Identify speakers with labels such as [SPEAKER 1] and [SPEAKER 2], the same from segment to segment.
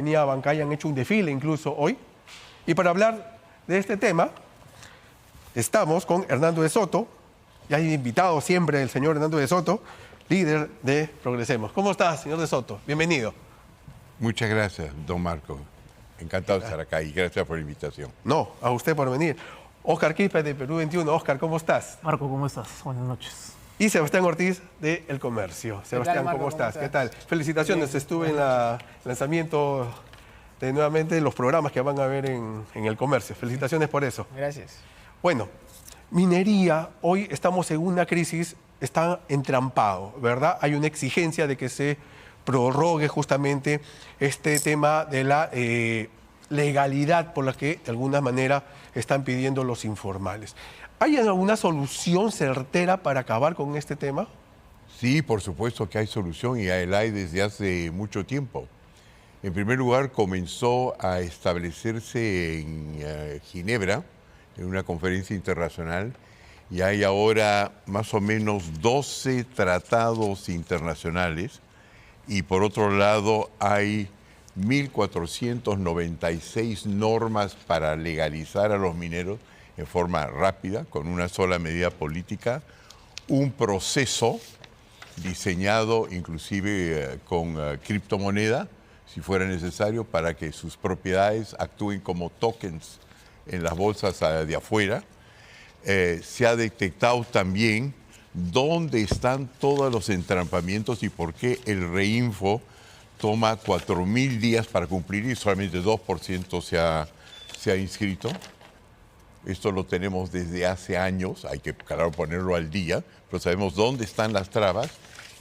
[SPEAKER 1] Avenida Bancay han hecho un desfile incluso hoy. Y para hablar de este tema, estamos con Hernando de Soto, ya hay invitado siempre el señor Hernando de Soto, líder de Progresemos. ¿Cómo estás, señor de Soto? Bienvenido.
[SPEAKER 2] Muchas gracias, don Marco. Encantado de estar acá y gracias por la invitación.
[SPEAKER 1] No, a usted por venir. Óscar Quispe de Perú 21. Óscar, ¿cómo estás?
[SPEAKER 3] Marco, ¿cómo estás? Buenas noches.
[SPEAKER 1] Y Sebastián Ortiz de El Comercio. Sebastián,
[SPEAKER 4] Marco?
[SPEAKER 1] ¿cómo estás? ¿Qué tal? Felicitaciones,
[SPEAKER 4] Bien.
[SPEAKER 1] estuve en el lanzamiento de nuevamente los programas que van a ver en El Comercio. Felicitaciones por eso.
[SPEAKER 4] Gracias.
[SPEAKER 1] Bueno, minería, hoy estamos en una crisis, está entrampado, ¿verdad? Hay una exigencia de que se prorrogue justamente este tema de la legalidad por la que de alguna manera están pidiendo los informales. ¿Hay alguna solución certera para acabar con este tema?
[SPEAKER 2] Sí, por supuesto que hay solución y la hay desde hace mucho tiempo. En primer lugar, comenzó a establecerse en Ginebra, en una conferencia internacional, y hay ahora más o menos 12 tratados internacionales, y por otro lado hay 1.496 normas para legalizar a los mineros en forma rápida, con una sola medida política, un proceso diseñado inclusive con criptomoneda, si fuera necesario, para que sus propiedades actúen como tokens en las bolsas de afuera. Se ha detectado también dónde están todos los entrampamientos y por qué el reinfo toma 4.000 días para cumplir y solamente 2% se ha inscrito. Esto lo tenemos desde hace años, hay que, claro, ponerlo al día, pero sabemos dónde están las trabas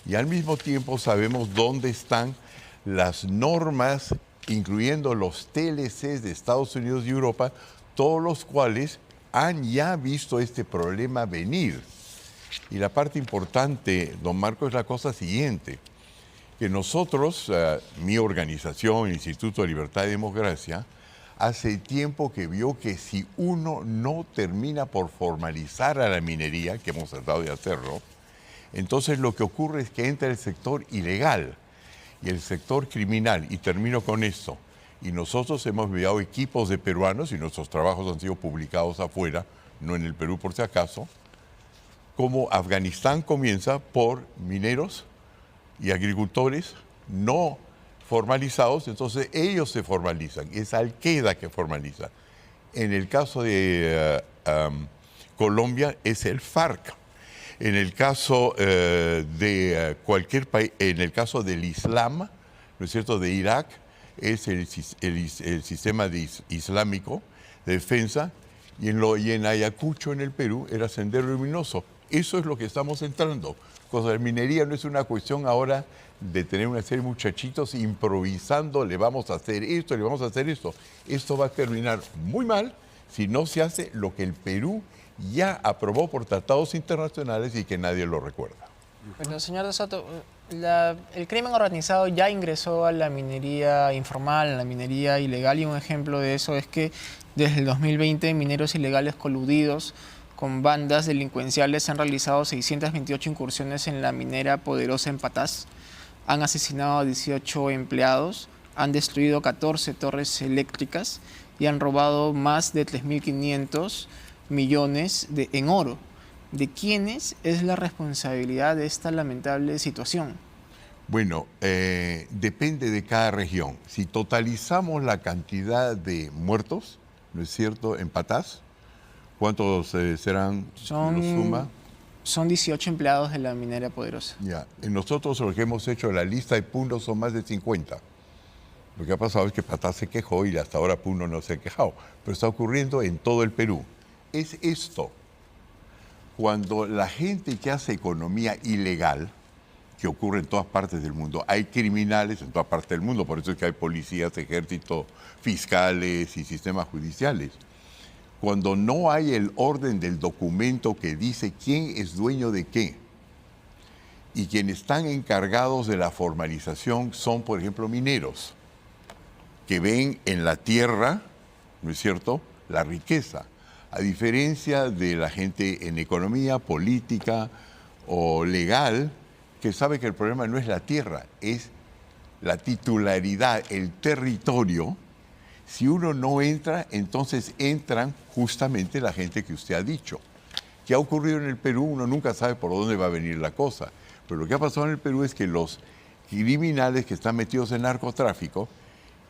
[SPEAKER 2] y al mismo tiempo sabemos dónde están las normas, incluyendo los TLCs de Estados Unidos y Europa, todos los cuales han ya visto este problema venir. Y la parte importante, don Marco, es la cosa siguiente, que nosotros, mi organización, Instituto de Libertad y Democracia, hace tiempo que vio que si uno no termina por formalizar a la minería, que hemos tratado de hacerlo, entonces lo que ocurre es que entra el sector ilegal y el sector criminal, y termino con esto. Y nosotros hemos enviado equipos de peruanos, y nuestros trabajos han sido publicados afuera, no en el Perú por si acaso, como Afganistán comienza por mineros y agricultores no formalizados, entonces ellos se formalizan, es Al-Qaeda que formaliza. En el caso de Colombia es el FARC. En el caso de cualquier país, en el caso del Islam, ¿no es cierto?, de Irak, es el sistema islámico de defensa, y en Ayacucho, en el Perú, era Sendero Luminoso. Eso es lo que estamos entrando. Cosa de minería no es una cuestión ahora de tener una serie de muchachitos improvisando, le vamos a hacer esto, le vamos a hacer esto. Esto va a terminar muy mal si no se hace lo que el Perú ya aprobó por tratados internacionales y que nadie lo recuerda.
[SPEAKER 4] Bueno, señor de Soto, el crimen organizado ya ingresó a la minería informal, a la minería ilegal, y un ejemplo de eso es que desde el 2020 mineros ilegales coludidos con bandas delincuenciales han realizado 628 incursiones en la minera Poderosa en Patás, han asesinado a 18 empleados, han destruido 14 torres eléctricas y han robado más de 3.500 millones en oro. ¿De quiénes es la responsabilidad de esta lamentable situación?
[SPEAKER 2] Bueno, depende de cada región. Si totalizamos la cantidad de muertos, ¿no es cierto?, en Patás, ¿cuántos serán?
[SPEAKER 4] Son 18 empleados de la minera Poderosa.
[SPEAKER 2] Ya, nosotros lo que hemos hecho, la lista de Puno son más de 50. Lo que ha pasado es que Patás se quejó y hasta ahora Puno no se ha quejado, pero está ocurriendo en todo el Perú. Es esto, cuando la gente que hace economía ilegal, que ocurre en todas partes del mundo, hay criminales en todas partes del mundo, por eso es que hay policías, ejércitos, fiscales y sistemas judiciales. Cuando no hay el orden del documento que dice quién es dueño de qué, y quienes están encargados de la formalización son, por ejemplo, mineros, que ven en la tierra, ¿no es cierto?, la riqueza, a diferencia de la gente en economía, política o legal, que sabe que el problema no es la tierra, es la titularidad, el territorio, si uno no entra, entonces entran justamente la gente que usted ha dicho. ¿Qué ha ocurrido en el Perú? Uno nunca sabe por dónde va a venir la cosa. Pero lo que ha pasado en el Perú es que los criminales que están metidos en narcotráfico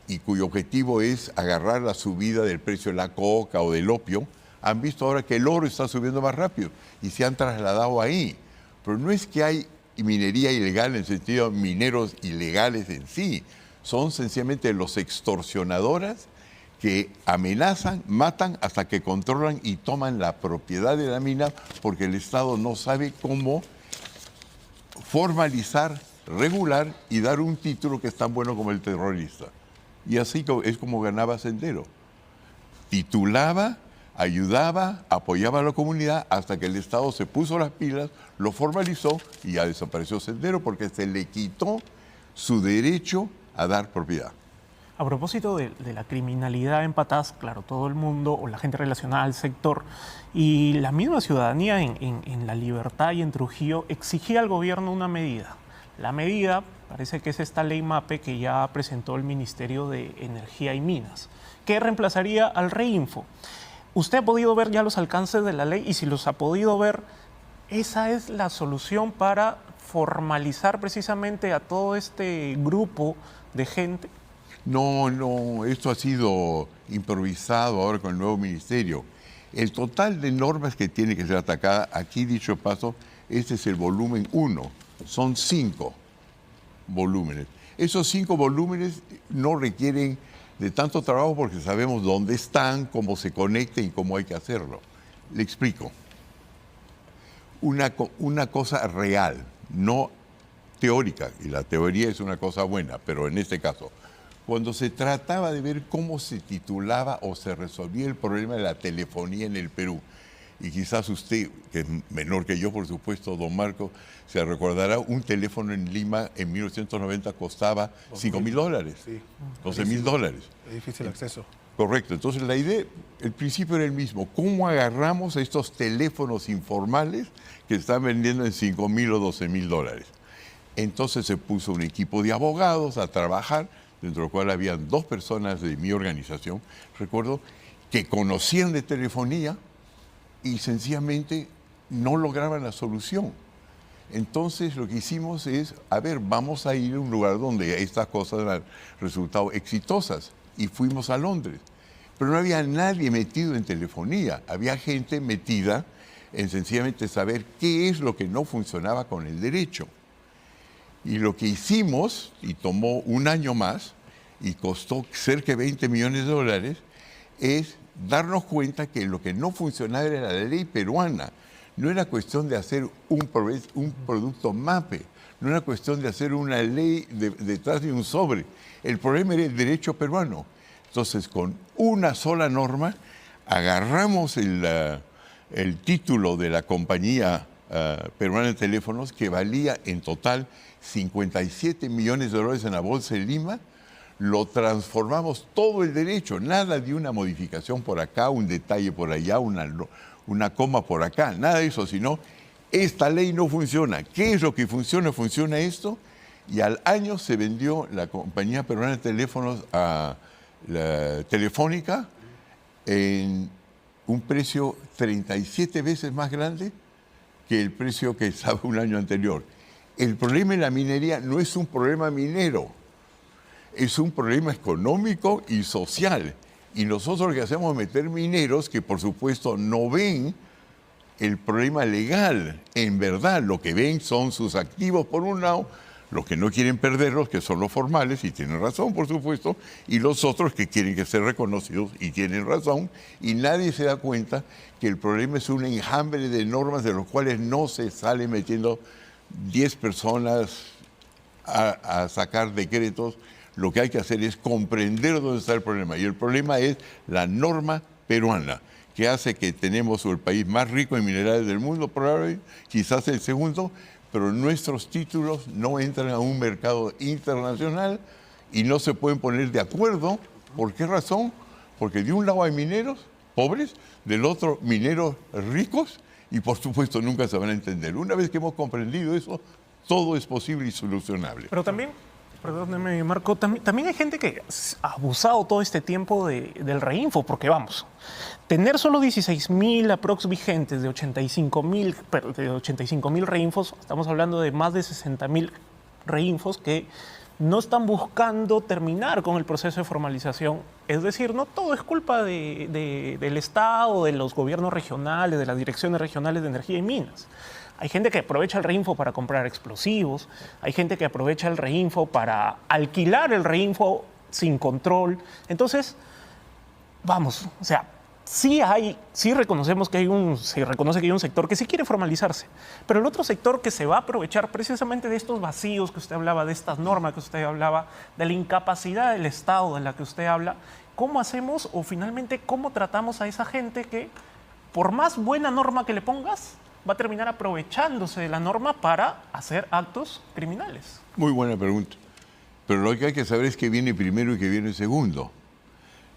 [SPEAKER 2] y cuyo objetivo es agarrar la subida del precio de la coca o del opio, han visto ahora que el oro está subiendo más rápido y se han trasladado ahí. Pero no es que hay minería ilegal en el sentido de mineros ilegales en sí, son sencillamente los extorsionadores que amenazan, matan hasta que controlan y toman la propiedad de la mina porque el Estado no sabe cómo formalizar, regular y dar un título que es tan bueno como el terrorista. Y así es como ganaba Sendero. Titulaba, ayudaba, apoyaba a la comunidad hasta que el Estado se puso las pilas, lo formalizó y ya desapareció Sendero porque se le quitó su derecho a dar propiedad.
[SPEAKER 3] A propósito de la criminalidad en Patás, claro, todo el mundo o la gente relacionada al sector y la misma ciudadanía en La Libertad y en Trujillo exigía al gobierno una medida. La medida parece que es esta ley MAPE que ya presentó el Ministerio de Energía y Minas, que reemplazaría al Reinfo. ¿Usted ha podido ver ya los alcances de la ley? Y si los ha podido ver, ¿esa es la solución para formalizar precisamente a todo este grupo de gente?
[SPEAKER 2] No, esto ha sido improvisado ahora con el nuevo ministerio. El total de normas que tiene que ser atacada, aquí dicho paso, este es el volumen 1, son 5 volúmenes. Esos 5 volúmenes no requieren de tanto trabajo porque sabemos dónde están, cómo se conectan y cómo hay que hacerlo. Le explico. Una cosa real, no teórica, y la teoría es una cosa buena, pero en este caso, cuando se trataba de ver cómo se titulaba o se resolvía el problema de la telefonía en el Perú, y quizás usted, que es menor que yo, por supuesto, don Marco, se recordará, un teléfono en Lima en 1990 costaba $5.000,
[SPEAKER 1] Sí.
[SPEAKER 2] $12.000.
[SPEAKER 1] Es difícil acceso.
[SPEAKER 2] Correcto. Entonces la idea, el principio era el mismo. ¿Cómo agarramos estos teléfonos informales que están vendiendo en $5.000 o $12.000? Entonces se puso un equipo de abogados a trabajar, dentro del cual habían 2 personas de mi organización, recuerdo, que conocían de telefonía y sencillamente no lograban la solución. Entonces lo que hicimos es, vamos a ir a un lugar donde estas cosas han resultado exitosas. Y fuimos a Londres. Pero no había nadie metido en telefonía. Había gente metida en sencillamente saber qué es lo que no funcionaba con el derecho. Y lo que hicimos, y tomó un año más, y costó cerca de $20 millones, es darnos cuenta que lo que no funcionaba era la ley peruana. No era cuestión de hacer un producto MAPE, no era cuestión de hacer una ley detrás de un sobre. El problema era el derecho peruano. Entonces, con una sola norma, agarramos el título de la compañía peruana de teléfonos, que valía en total $57 millones en la Bolsa de Lima, lo transformamos todo el derecho, nada de una modificación por acá, un detalle por allá, una coma por acá, nada de eso, sino esta ley no funciona. ¿Qué es lo que funciona? Funciona esto. Y al año se vendió la compañía peruana de teléfonos a la Telefónica en un precio 37 veces más grande que el precio que estaba un año anterior. El problema en la minería no es un problema minero, es un problema económico y social. Y nosotros lo que hacemos es meter mineros que por supuesto no ven el problema legal. En verdad, lo que ven son sus activos por un lado, los que no quieren perderlos, que son los formales, y tienen razón, por supuesto, y los otros que quieren que ser reconocidos, y tienen razón, y nadie se da cuenta que el problema es un enjambre de normas de los cuales no se sale metiendo 10 personas a sacar decretos. Lo que hay que hacer es comprender dónde está el problema, y el problema es la norma peruana, que hace que tenemos el país más rico en minerales del mundo, probablemente, quizás el segundo, pero nuestros títulos no entran a un mercado internacional y no se pueden poner de acuerdo. ¿Por qué razón? Porque de un lado hay mineros pobres, del otro mineros ricos, y por supuesto nunca se van a entender. Una vez que hemos comprendido eso, todo es posible y solucionable.
[SPEAKER 3] Pero también Perdóneme, Marco, también hay gente que ha abusado todo este tiempo del reinfo, porque vamos, tener solo 16.000 aprox vigentes de 85.000 reinfos, estamos hablando de más de 60.000 reinfos que no están buscando terminar con el proceso de formalización. Es decir, no todo es culpa del Estado, de los gobiernos regionales, de las direcciones regionales de energía y minas. Hay gente que aprovecha el reinfo para comprar explosivos, hay gente que aprovecha el reinfo para alquilar el reinfo sin control. Entonces, vamos, o sea, sí reconocemos que se reconoce que hay un sector que sí quiere formalizarse, pero el otro sector que se va a aprovechar precisamente de estos vacíos que usted hablaba, de estas normas que usted hablaba, de la incapacidad del Estado de la que usted habla, ¿cómo hacemos o finalmente cómo tratamos a esa gente que, por más buena norma que le pongas, va a terminar aprovechándose de la norma para hacer actos criminales?
[SPEAKER 2] Muy buena pregunta. Pero lo que hay que saber es qué viene primero y qué viene segundo.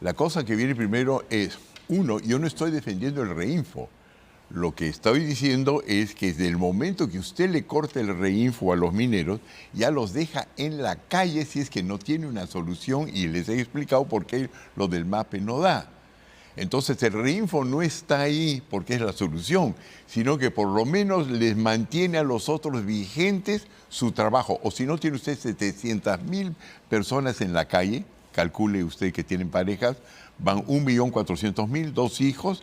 [SPEAKER 2] La cosa que viene primero es, uno, yo no estoy defendiendo el reinfo. Lo que estoy diciendo es que desde el momento que usted le corta el reinfo a los mineros, ya los deja en la calle si es que no tiene una solución, y les he explicado por qué lo del MAPE no da. Entonces el reinfo no está ahí porque es la solución, sino que por lo menos les mantiene a los otros vigentes su trabajo. O si no tiene usted 700.000 personas en la calle, calcule usted que tienen parejas, van 1.400.000, 2 hijos,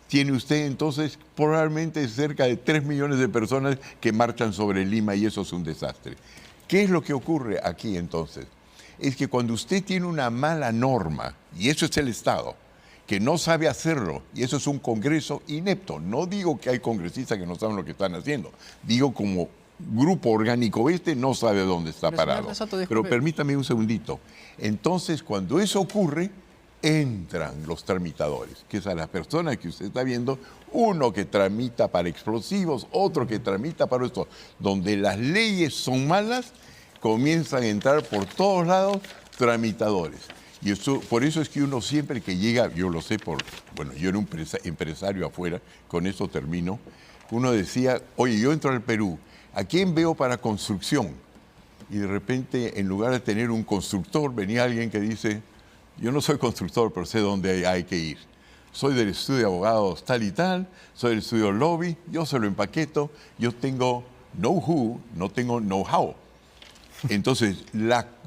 [SPEAKER 2] tiene usted entonces probablemente cerca de 3 millones de personas que marchan sobre Lima, y eso es un desastre. ¿Qué es lo que ocurre aquí entonces? Es que cuando usted tiene una mala norma, y eso es el Estado, que no sabe hacerlo, y eso es un Congreso inepto. No digo que hay congresistas que no saben lo que están haciendo, digo como grupo orgánico no sabe dónde está parado. Pero permítame un segundito. Entonces, cuando eso ocurre, entran los tramitadores, que es a las personas que usted está viendo, uno que tramita para explosivos, otro que tramita para esto. Donde las leyes son malas, comienzan a entrar por todos lados tramitadores. Y eso, por eso es que uno siempre que llega, yo lo sé bueno, yo era un empresario afuera, con esto termino, uno decía, oye, yo entro al Perú, ¿a quién veo para construcción? Y de repente, en lugar de tener un constructor, venía alguien que dice, yo no soy constructor, pero sé dónde hay que ir. Soy del estudio de abogados tal y tal, soy del estudio lobby, yo se lo empaqueto, yo tengo know-who, no tengo know-how. Entonces,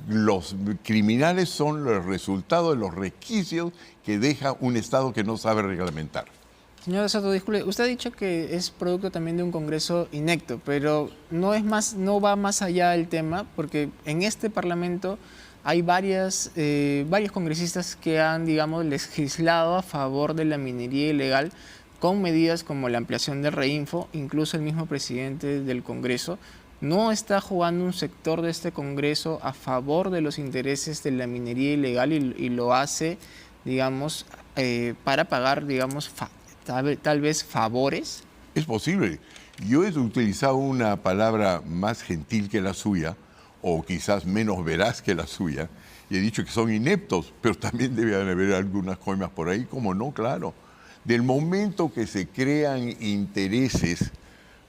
[SPEAKER 2] los criminales son el resultado de los resquicios que deja un Estado que no sabe reglamentar.
[SPEAKER 4] Señor de Soto, disculpe, usted ha dicho que es producto también de un Congreso inepto, pero no va más allá del tema, porque en este Parlamento hay varios congresistas que han, digamos, legislado a favor de la minería ilegal con medidas como la ampliación del reinfo. Incluso el mismo presidente del Congreso no está jugando un sector de este Congreso a favor de los intereses de la minería ilegal y lo hace, digamos, para pagar, digamos, tal vez favores.
[SPEAKER 2] Es posible. Yo he utilizado una palabra más gentil que la suya, o quizás menos veraz que la suya, y he dicho que son ineptos, pero también debe haber algunas coimas por ahí, como no, claro. Del momento que se crean intereses,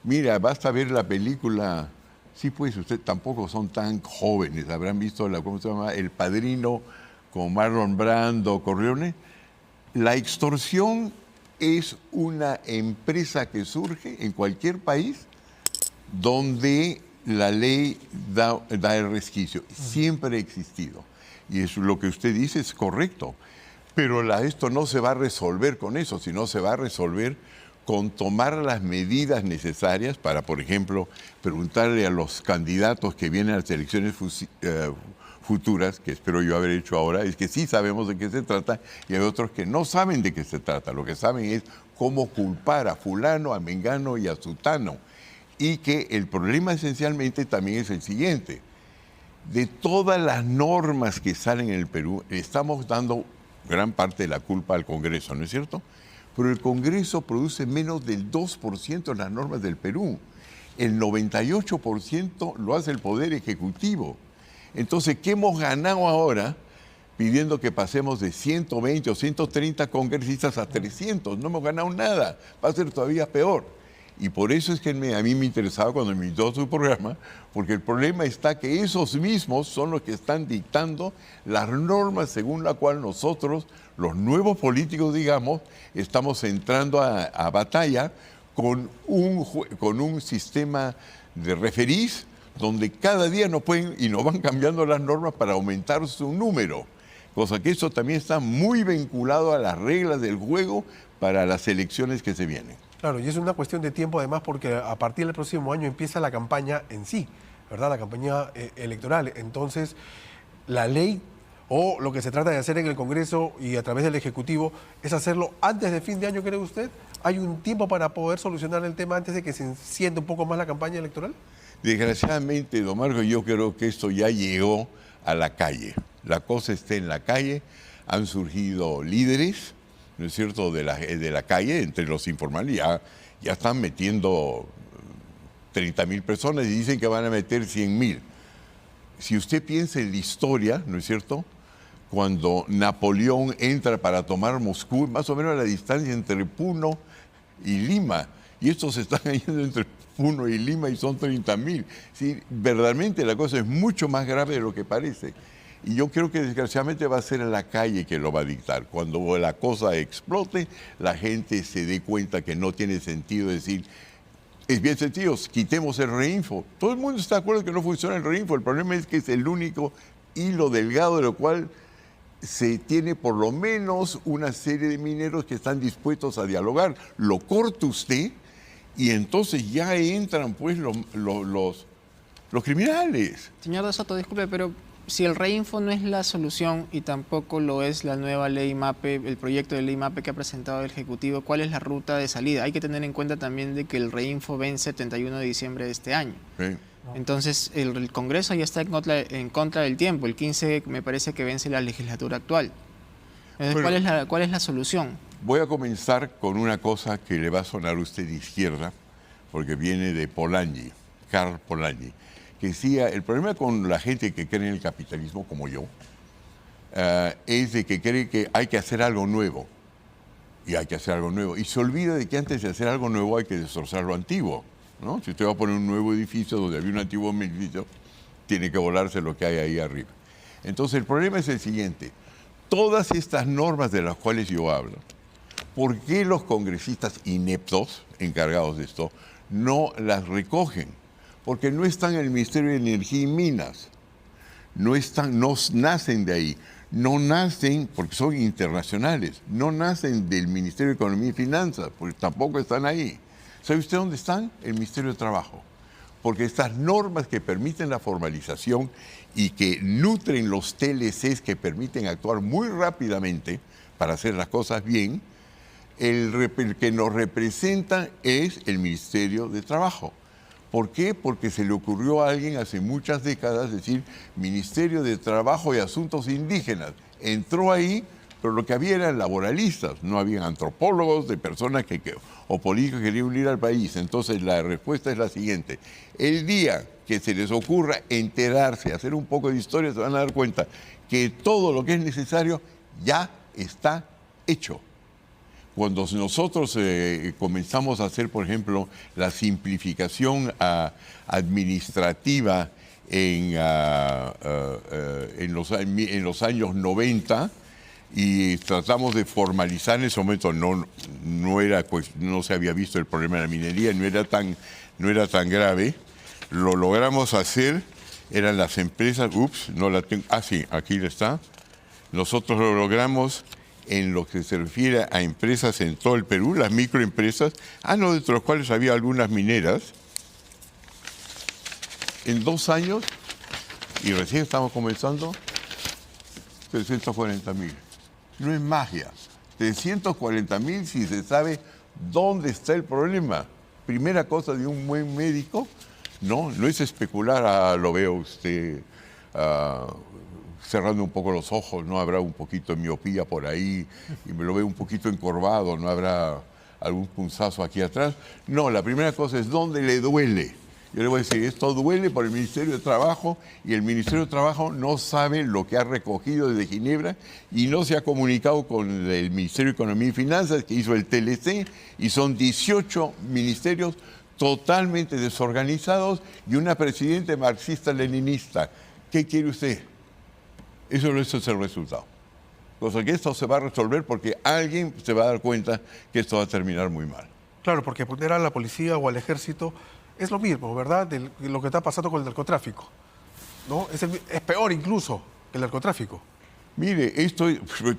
[SPEAKER 2] mira, basta ver la película, sí pues, ustedes tampoco son tan jóvenes, habrán visto ¿cómo se llama? El Padrino con Marlon Brando, Corleone. La extorsión es una empresa que surge en cualquier país donde la ley da el resquicio. Siempre ha existido. Y eso, lo que usted dice es correcto. Pero esto no se va a resolver con eso, sino se va a resolver con tomar las medidas necesarias para, por ejemplo, preguntarle a los candidatos que vienen a las elecciones futuras, que espero yo haber hecho ahora, es que sí sabemos de qué se trata, y hay otros que no saben de qué se trata. Lo que saben es cómo culpar a fulano, a mengano y a sutano. Y que el problema esencialmente también es el siguiente. De todas las normas que salen en el Perú, estamos dando gran parte de la culpa al Congreso, ¿no es cierto? Pero el Congreso produce menos del 2% de las normas del Perú. El 98% lo hace el Poder Ejecutivo. Entonces, ¿qué hemos ganado ahora pidiendo que pasemos de 120 o 130 congresistas a 300? No hemos ganado nada, va a ser todavía peor. Y por eso es que a mí me interesaba cuando me invitó a su programa, porque el problema está que esos mismos son los que están dictando las normas según la cual nosotros, los nuevos políticos, digamos, estamos entrando a batalla con un sistema de referís donde cada día nos van cambiando las normas para aumentar su número. Cosa que eso también está muy vinculado a las reglas del juego para las elecciones que se vienen.
[SPEAKER 1] Claro, y es una cuestión de tiempo además porque a partir del próximo año empieza la campaña en sí, ¿verdad? La campaña electoral. Entonces, la ley o lo que se trata de hacer en el Congreso y a través del Ejecutivo es hacerlo antes de fin de año, ¿cree usted? ¿Hay un tiempo para poder solucionar el tema antes de que se encienda un poco más la campaña electoral?
[SPEAKER 2] Desgraciadamente, don Marco, yo creo que esto ya llegó a la calle. La cosa está en la calle, han surgido líderes, ¿no es cierto?, de la calle, entre los informales, ya están metiendo 30.000 personas y dicen que van a meter 100.000. Si usted piensa en la historia, ¿no es cierto?, cuando Napoleón entra para tomar Moscú, más o menos la distancia entre Puno y Lima, y estos están yendo entre Puno y Lima y son 30.000. Sí, verdaderamente la cosa es mucho más grave de lo que parece. Y yo creo que desgraciadamente va a ser en la calle que lo va a dictar. Cuando la cosa explote, la gente se dé cuenta que no tiene sentido decir, es bien sencillo, quitemos el reinfo. Todo el mundo está de acuerdo que no funciona el reinfo. El problema es que es el único hilo delgado de lo cual se tiene por lo menos una serie de mineros que están dispuestos a dialogar. Lo corta usted y entonces ya entran pues los criminales.
[SPEAKER 4] Señor de Soto, disculpe, pero si el reinfo no es la solución y tampoco lo es la nueva ley MAPE, el proyecto de ley MAPE que ha presentado el Ejecutivo, ¿cuál es la ruta de salida? Hay que tener en cuenta también de que el reinfo vence el 31 de diciembre de este año.
[SPEAKER 2] Sí.
[SPEAKER 4] Entonces, el Congreso ya está en contra del tiempo. El 15 me parece que vence la legislatura actual. Entonces,
[SPEAKER 2] Bueno,
[SPEAKER 4] ¿cuál es la solución?
[SPEAKER 2] Voy a comenzar con una cosa que le va a sonar a usted de izquierda, porque viene de Polanyi, Karl Polanyi, que decía, el problema con la gente que cree en el capitalismo como yo, es de que cree que hay que hacer algo nuevo, y hay que hacer algo nuevo, y se olvida de que antes de hacer algo nuevo hay que destrozar lo antiguo, ¿no? Si usted va a poner un nuevo edificio donde había un antiguo edificio, tiene que volarse lo que hay ahí arriba. Entonces el problema es el siguiente, todas estas normas de las cuales yo hablo, ¿por qué los congresistas ineptos encargados de esto no las recogen? Porque no están en el Ministerio de Energía y Minas, no nacen de ahí, no nacen porque son internacionales, no nacen del Ministerio de Economía y Finanzas, porque tampoco están ahí. ¿Sabe usted dónde están? El Ministerio de Trabajo. Porque estas normas que permiten la formalización y que nutren los TLCs que permiten actuar muy rápidamente para hacer las cosas bien, el que nos representa es el Ministerio de Trabajo. ¿Por qué? Porque se le ocurrió a alguien hace muchas décadas decir Ministerio de Trabajo y Asuntos Indígenas. Entró ahí, pero lo que había eran laboralistas, no había antropólogos de personas o políticos que querían unir al país. Entonces la respuesta es la siguiente. El día que se les ocurra enterarse, hacer un poco de historia, se van a dar cuenta que todo lo que es necesario ya está hecho. Cuando nosotros comenzamos a hacer, por ejemplo, la simplificación administrativa en los años 90 y tratamos de formalizar en ese momento, no se había visto el problema de la minería, no era tan grave, lo logramos hacer, eran las empresas, no la tengo, sí, aquí está, nosotros lo logramos en lo que se refiere a empresas en todo el Perú, las microempresas, dentro de las cuales había algunas mineras, en 2 años, y recién estamos comenzando, 340.000. No es magia. 340.000 si se sabe dónde está el problema. Primera cosa de un buen médico, no es especular, lo veo usted cerrando un poco los ojos, no habrá un poquito de miopía por ahí, y me lo veo un poquito encorvado, no habrá algún punzazo aquí atrás. No, la primera cosa es dónde le duele, Yo le voy a decir, esto duele por el Ministerio de Trabajo y el Ministerio de Trabajo no sabe lo que ha recogido desde Ginebra y no se ha comunicado con el Ministerio de Economía y Finanzas que hizo el TLC y son 18 ministerios totalmente desorganizados y una presidenta marxista-leninista. ¿Qué quiere usted? Eso es el resultado. Cosa que esto se va a resolver porque alguien se va a dar cuenta que esto va a terminar muy mal.
[SPEAKER 1] Claro, porque poner a la policía o al ejército es lo mismo, ¿verdad? De lo que está pasando con el narcotráfico, ¿no? Es peor incluso que el narcotráfico.
[SPEAKER 2] Mire,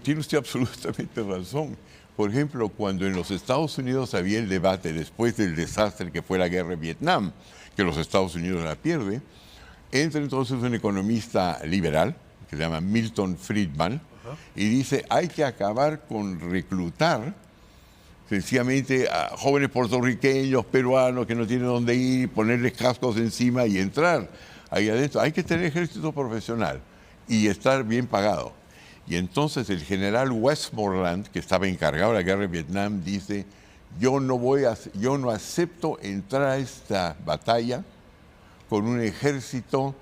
[SPEAKER 2] tiene usted absolutamente razón. Por ejemplo, cuando en los Estados Unidos había el debate después del desastre que fue la guerra de Vietnam, que los Estados Unidos la pierde, entra entonces un economista liberal, que se llama Milton Friedman, y dice, hay que acabar con reclutar sencillamente a jóvenes puertorriqueños, peruanos que no tienen dónde ir, ponerles cascos encima y entrar ahí adentro. Hay que tener ejército profesional y estar bien pagado. Y entonces el general Westmoreland, que estaba encargado de la guerra de Vietnam, dice, yo no acepto entrar a esta batalla con un ejército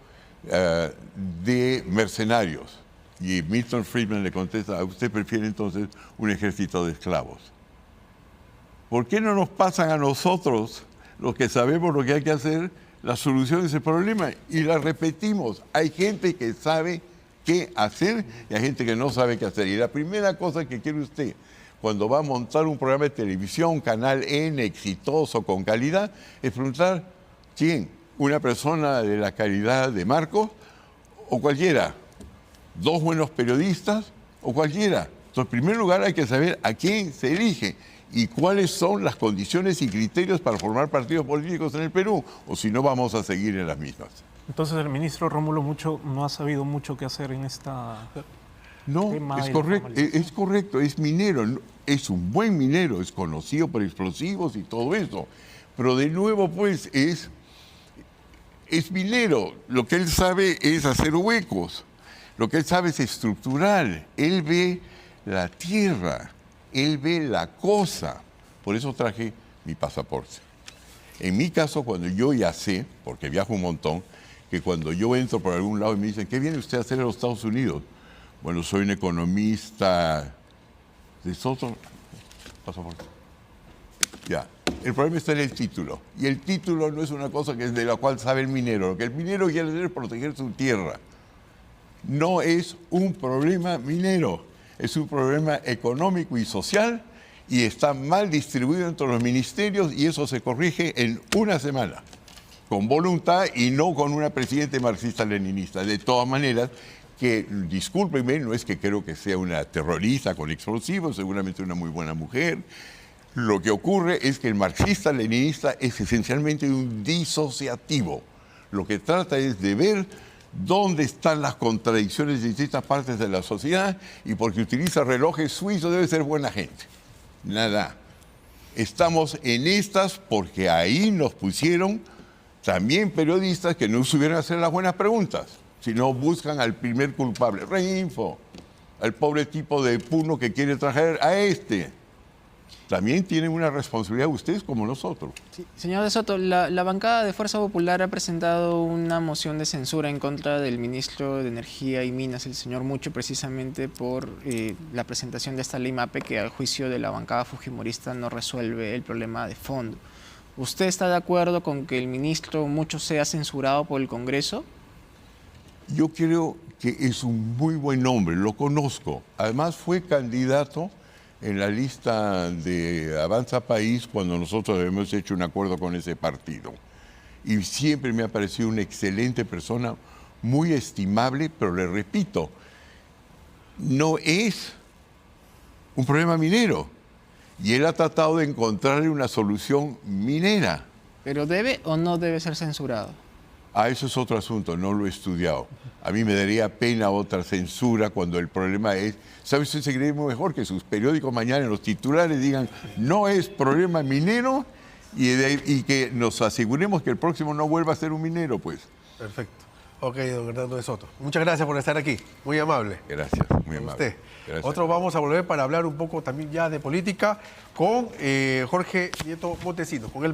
[SPEAKER 2] de mercenarios. Y Milton Friedman le contesta, ¿a usted prefiere entonces un ejército de esclavos? ¿Por qué no nos pasan a nosotros, los que sabemos lo que hay que hacer, la solución a ese problema? Y la repetimos. Hay gente que sabe qué hacer y hay gente que no sabe qué hacer. Y la primera cosa que quiere usted, cuando va a montar un programa de televisión, canal N, exitoso, con calidad, es preguntar, ¿quién? ¿Una persona de la calidad de Marcos o cualquiera? ¿Dos buenos periodistas o cualquiera? Entonces, en primer lugar, hay que saber a quién se elige y cuáles son las condiciones y criterios para formar partidos políticos en el Perú, o si no vamos a seguir en las mismas.
[SPEAKER 3] Entonces el ministro Rómulo no ha sabido mucho qué hacer en esta...
[SPEAKER 2] No, es correcto, es minero, es un buen minero, es conocido por explosivos y todo eso, pero de nuevo pues es minero, lo que él sabe es hacer huecos, lo que él sabe es estructural, él ve la tierra, él ve la cosa. Por eso traje mi pasaporte. En mi caso, cuando yo ya sé, porque viajo un montón, que cuando yo entro por algún lado y me dicen, ¿qué viene usted a hacer en los Estados Unidos? Bueno, soy un economista. ¿De otro pasaporte? Ya. El problema está en el título. Y el título no es una cosa que es de la cual sabe el minero. Lo que el minero quiere hacer es proteger su tierra. No es un problema minero. Es un problema económico y social y está mal distribuido entre los ministerios y eso se corrige en una semana, con voluntad y no con una presidenta marxista-leninista. De todas maneras, que discúlpenme, no es que creo que sea una terrorista con explosivos, seguramente una muy buena mujer. Lo que ocurre es que el marxista-leninista es esencialmente un disociativo. Lo que trata es de ver dónde están las contradicciones de distintas partes de la sociedad y porque utiliza relojes suizos debe ser buena gente. Nada. Estamos en estas porque ahí nos pusieron también periodistas que no supieron hacer las buenas preguntas, sino buscan al primer culpable. Reinfo, al pobre tipo de Puno que quiere traer a este. También tienen una responsabilidad ustedes como nosotros.
[SPEAKER 4] Sí, señor de Soto, la bancada de Fuerza Popular ha presentado una moción de censura en contra del ministro de Energía y Minas, el señor Mucho, precisamente por la presentación de esta ley MAPE que al juicio de la bancada fujimorista no resuelve el problema de fondo. ¿Usted está de acuerdo con que el ministro Mucho sea censurado por el Congreso?
[SPEAKER 2] Yo creo que es un muy buen hombre, lo conozco. Además fue candidato en la lista de Avanza País cuando nosotros hemos hecho un acuerdo con ese partido. Y siempre me ha parecido una excelente persona, muy estimable, pero le repito, no es un problema minero. Y él ha tratado de encontrarle una solución minera.
[SPEAKER 4] ¿Pero debe o no debe ser censurado?
[SPEAKER 2] Ah, eso es otro asunto, no lo he estudiado. A mí me daría pena otra censura cuando el problema es... ¿Sabe usted? Sería muy mejor que sus periódicos mañana en los titulares digan no es problema minero y que nos aseguremos que el próximo no vuelva a ser un minero, pues.
[SPEAKER 1] Perfecto. Ok, don Hernando de Soto. Muchas gracias por estar aquí. Muy amable.
[SPEAKER 2] Gracias, muy amable.
[SPEAKER 1] Usted.
[SPEAKER 2] Gracias.
[SPEAKER 1] Otro vamos a volver para hablar un poco también ya de política con Jorge Nieto Montesinos. Con él